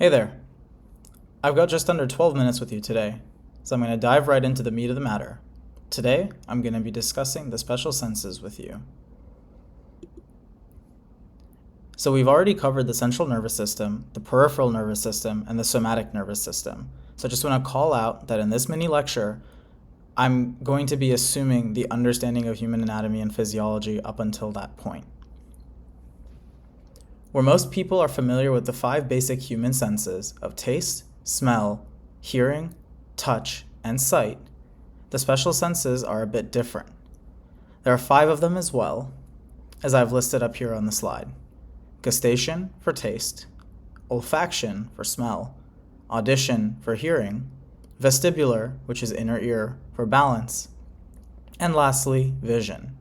Hey there. I've got just under 12 minutes with you today, so I'm going to dive right into the meat of the matter. Today, I'm going to be discussing the special senses with you. So we've already covered the central nervous system, the peripheral nervous system, and the somatic nervous system. So I just want to call out that in this mini lecture, I'm going to be assuming the understanding of human anatomy and physiology up until that point. Where most people are familiar with the 5 basic human senses of taste, smell, hearing, touch, and sight, the special senses are a bit different. There are 5 of them as well, as I've listed up here on the slide. Gustation for taste, olfaction for smell, audition for hearing, vestibular, which is inner ear, for balance, and lastly, vision.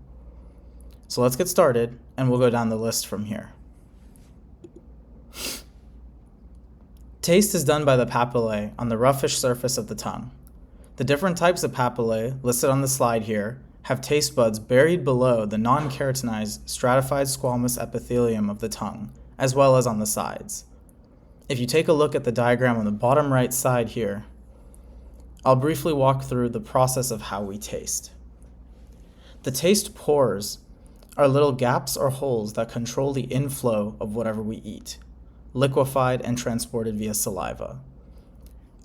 So let's get started, and we'll go down the list from here. Taste is done by the papillae on the roughish surface of the tongue. The different types of papillae listed on the slide here have taste buds buried below the non-keratinized stratified squamous epithelium of the tongue, as well as on the sides. If you take a look at the diagram on the bottom right side here, I'll briefly walk through the process of how we taste. The taste pores are little gaps or holes that control the inflow of whatever we eat, liquefied and transported via saliva.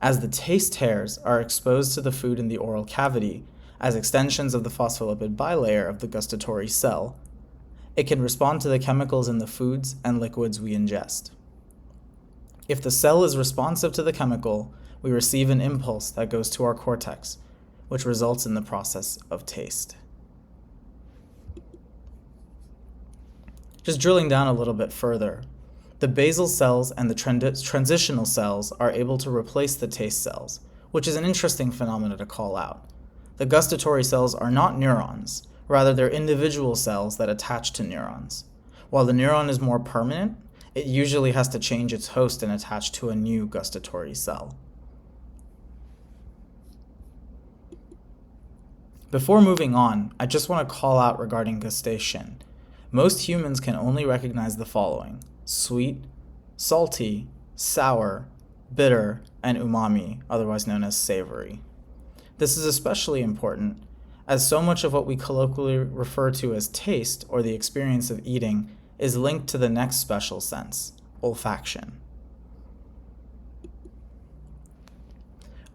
As the taste hairs are exposed to the food in the oral cavity as extensions of the phospholipid bilayer of the gustatory cell, it can respond to the chemicals in the foods and liquids we ingest. If the cell is responsive to the chemical, we receive an impulse that goes to our cortex, which results in the process of taste. Just drilling down a little bit further, the basal cells and the transitional cells are able to replace the taste cells, which is an interesting phenomenon to call out. The gustatory cells are not neurons, rather they're individual cells that attach to neurons. While the neuron is more permanent, it usually has to change its host and attach to a new gustatory cell. Before moving on, I just want to call out regarding gustation. Most humans can only recognize the following: sweet, salty, sour, bitter, and umami, otherwise known as savory. This is especially important as so much of what we colloquially refer to as taste, or the experience of eating, is linked to the next special sense, olfaction.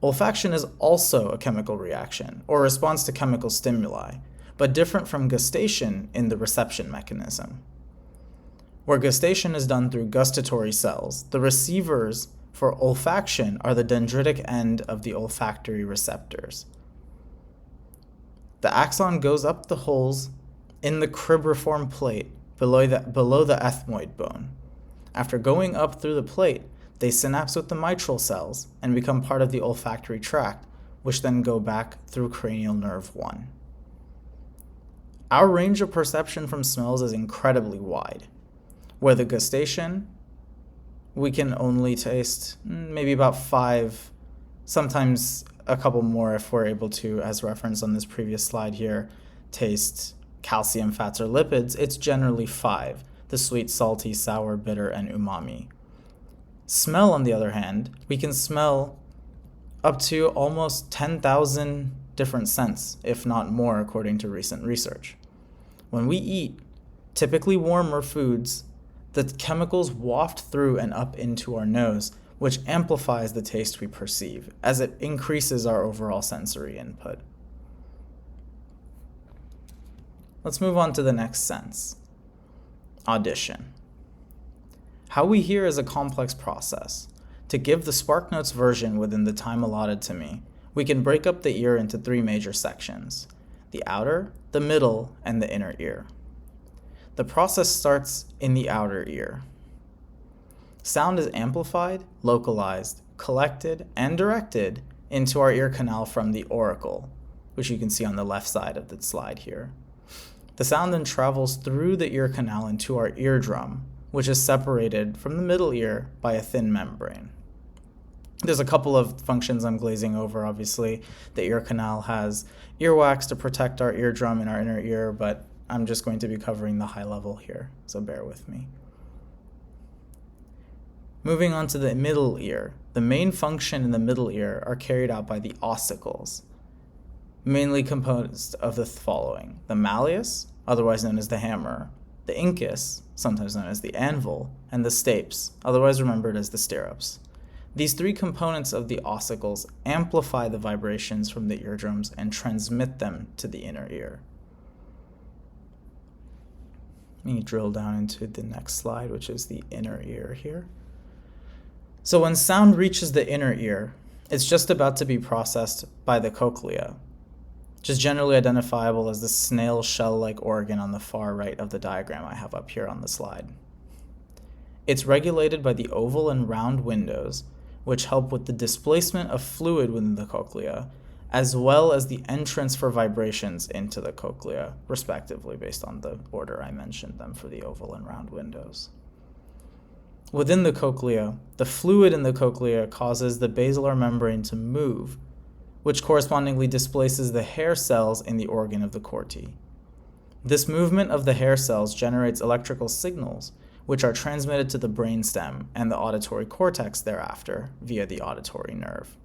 Olfaction is also a chemical reaction, or response to chemical stimuli, but different from gustation in the reception mechanism. Where gustation is done through gustatory cells, the receivers for olfaction are the dendritic end of the olfactory receptors. The axon goes up the holes in the cribriform plate below the ethmoid bone. After going up through the plate, they synapse with the mitral cells and become part of the olfactory tract, which then go back through cranial nerve 1. Our range of perception from smells is incredibly wide. Where the gustation, we can only taste maybe about 5, sometimes a couple more if we're able to, as referenced on this previous slide here, taste calcium, fats, or lipids. It's generally 5, the sweet, salty, sour, bitter, and umami. Smell, on the other hand, we can smell up to almost 10,000 different scents, if not more, according to recent research. When we eat, typically warmer foods, the chemicals waft through and up into our nose, which amplifies the taste we perceive, as it increases our overall sensory input. Let's move on to the next sense, audition. How we hear is a complex process. To give the SparkNotes version within the time allotted to me, we can break up the ear into 3 major sections: the outer, the middle, and the inner ear. The process starts in the outer ear. Sound is amplified, localized, collected, and directed into our ear canal from the auricle, which you can see on the left side of the slide here. The sound then travels through the ear canal into our eardrum, which is separated from the middle ear by a thin membrane. There's a couple of functions I'm glazing over, obviously. The ear canal has earwax to protect our eardrum and our inner ear, but I'm just going to be covering the high level here, so bear with me. Moving on to the middle ear. The main function in the middle ear are carried out by the ossicles, mainly composed of the following: the malleus, otherwise known as the hammer, the incus, sometimes known as the anvil, and the stapes, otherwise remembered as the stirrups. These three components of the ossicles amplify the vibrations from the eardrums and transmit them to the inner ear. Let me drill down into the next slide, which is the inner ear here. So when sound reaches the inner ear, it's just about to be processed by the cochlea, which is generally identifiable as the snail shell-like organ on the far right of the diagram I have up here on the slide. It's regulated by the oval and round windows, which help with the displacement of fluid within the cochlea, as well as the entrance for vibrations into the cochlea, respectively, based on the order I mentioned them for the oval and round windows. Within the cochlea, the fluid in the cochlea causes the basilar membrane to move, which correspondingly displaces the hair cells in the organ of the corti. This movement of the hair cells generates electrical signals, which are transmitted to the brainstem and the auditory cortex thereafter via the auditory nerve.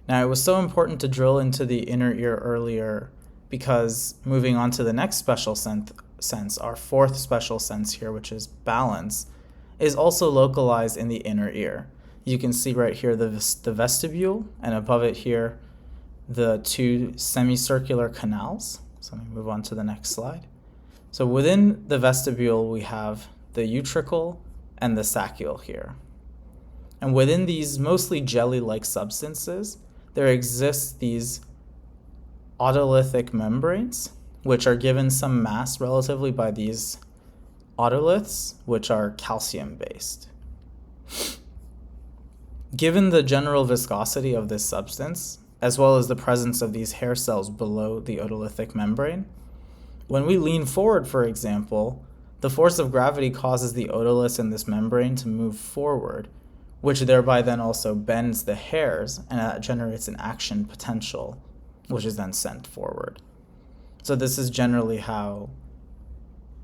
Now, it was so important to drill into the inner ear earlier because moving on to the next special sense, our fourth special sense here, which is balance, is also localized in the inner ear. You can see right here the vestibule, and above it here, the two semicircular canals. So let me move on to the next slide. So within the vestibule, we have the utricle and the saccule here. And within these mostly jelly-like substances, there exists these otolithic membranes, which are given some mass relatively by these otoliths, which are calcium-based. Given the general viscosity of this substance, as well as the presence of these hair cells below the otolithic membrane, when we lean forward, for example, the force of gravity causes the otoliths in this membrane to move forward, which thereby then also bends the hairs, and that generates an action potential, which is then sent forward. So this is generally how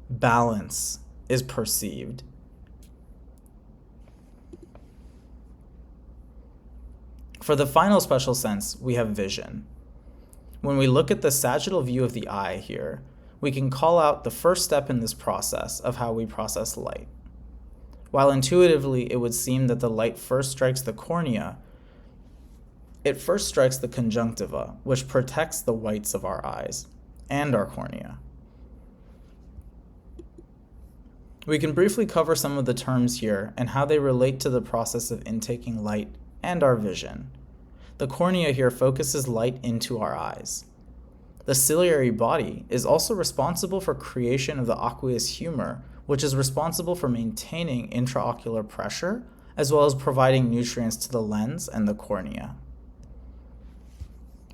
balance is perceived. For the final special sense, we have vision. When we look at the sagittal view of the eye here, we can call out the first step in this process of how we process light. While intuitively it would seem that the light first strikes the cornea, it first strikes the conjunctiva, which protects the whites of our eyes and our cornea. We can briefly cover some of the terms here and how they relate to the process of intaking light and our vision. The cornea here focuses light into our eyes. The ciliary body is also responsible for creation of the aqueous humor, which is responsible for maintaining intraocular pressure, as well as providing nutrients to the lens and the cornea.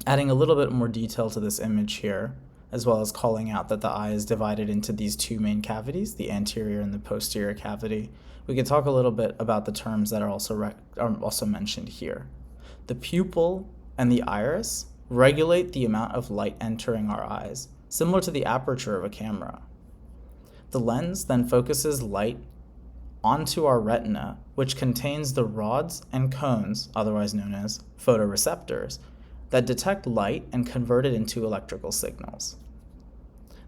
Adding a little bit more detail to this image here, as well as calling out that the eye is divided into these two main cavities, the anterior and the posterior cavity, we can talk a little bit about the terms that are also mentioned here. The pupil and the iris regulate the amount of light entering our eyes, similar to the aperture of a camera. The lens then focuses light onto our retina, which contains the rods and cones, otherwise known as photoreceptors, that detect light and convert it into electrical signals.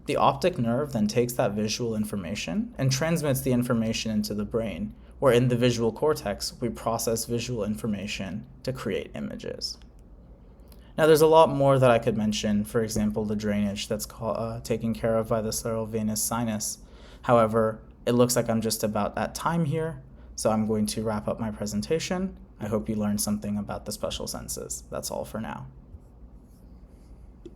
The optic nerve then takes that visual information and transmits the information into the brain, where in the visual cortex, we process visual information to create images. Now, there's a lot more that I could mention, for example, the drainage that's taken care of by the scleral venous sinus. However, it looks like I'm just about at time here, so I'm going to wrap up my presentation. I hope you learned something about the special senses. That's all for now.